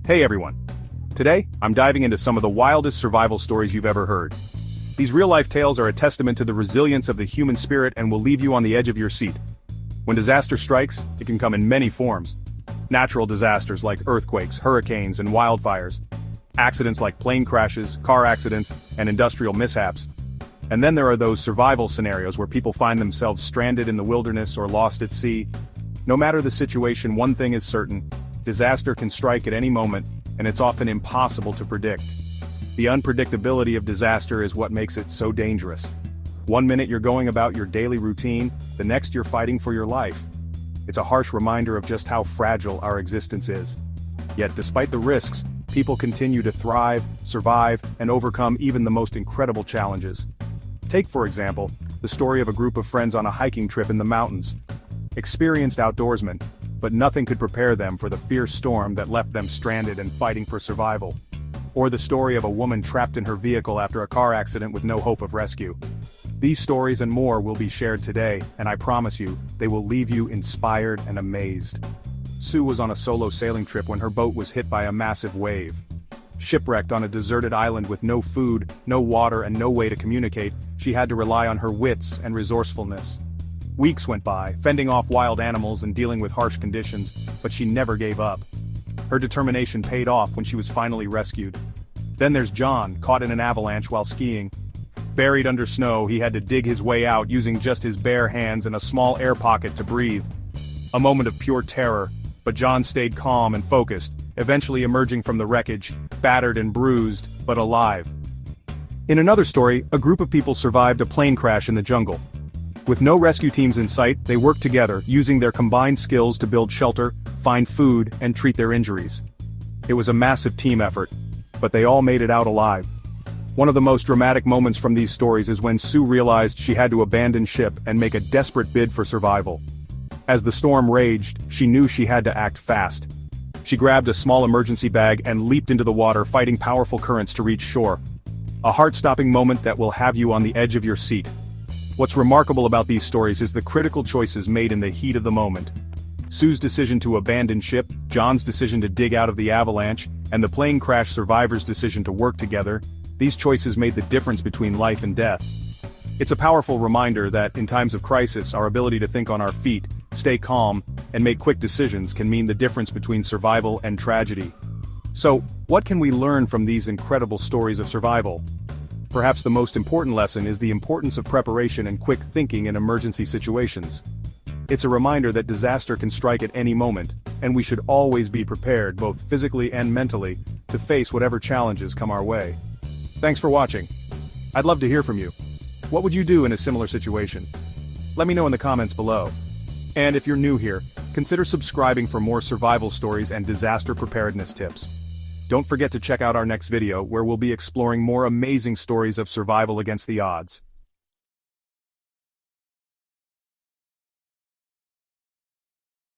Hey everyone! Today, I'm diving into some of the wildest survival stories you've ever heard. These real-life tales are a testament to the resilience of the human spirit and will leave you on the edge of your seat. When disaster strikes, it can come in many forms. Natural disasters like earthquakes, hurricanes, and wildfires. Accidents like plane crashes, car accidents, and industrial mishaps. And then there are those survival scenarios where people find themselves stranded in the wilderness or lost at sea. No matter the situation, one thing is certain: disaster can strike at any moment, and it's often impossible to predict. The unpredictability of disaster is what makes it so dangerous. One minute you're going about your daily routine, the next you're fighting for your life. It's a harsh reminder of just how fragile our existence is. Yet despite the risks, people continue to thrive, survive, and overcome even the most incredible challenges. Take, for example, the story of a group of friends on a hiking trip in the mountains. Experienced outdoorsmen, but nothing could prepare them for the fierce storm that left them stranded and fighting for survival. Or the story of a woman trapped in her vehicle after a car accident with no hope of rescue. These stories and more will be shared today, and I promise you, they will leave you inspired and amazed. Sue was on a solo sailing trip when her boat was hit by a massive wave. Shipwrecked on a deserted island with no food, no water, and no way to communicate, she had to rely on her wits and resourcefulness. Weeks went by, fending off wild animals and dealing with harsh conditions, but she never gave up. Her determination paid off when she was finally rescued. Then there's John, caught in an avalanche while skiing. Buried under snow, he had to dig his way out using just his bare hands and a small air pocket to breathe. A moment of pure terror, but John stayed calm and focused, eventually emerging from the wreckage, battered and bruised, but alive. In another story, a group of people survived a plane crash in the jungle. With no rescue teams in sight, they worked together, using their combined skills to build shelter, find food, and treat their injuries. It was a massive team effort, but they all made it out alive. One of the most dramatic moments from these stories is when Sue realized she had to abandon ship and make a desperate bid for survival. As the storm raged, she knew she had to act fast. She grabbed a small emergency bag and leaped into the water, fighting powerful currents to reach shore. A heart-stopping moment that will have you on the edge of your seat. What's remarkable about these stories is the critical choices made in the heat of the moment. Sue's decision to abandon ship, John's decision to dig out of the avalanche, and the plane crash survivor's decision to work together. These choices made the difference between life and death. It's a powerful reminder that, in times of crisis, our ability to think on our feet, stay calm, and make quick decisions can mean the difference between survival and tragedy. So, what can we learn from these incredible stories of survival? Perhaps the most important lesson is the importance of preparation and quick thinking in emergency situations. It's a reminder that disaster can strike at any moment, and we should always be prepared, both physically and mentally, to face whatever challenges come our way. Thanks for watching. I'd love to hear from you. What would you do in a similar situation? Let me know in the comments below. And if you're new here, consider subscribing for more survival stories and disaster preparedness tips. Don't forget to check out our next video, where we'll be exploring more amazing stories of survival against the odds.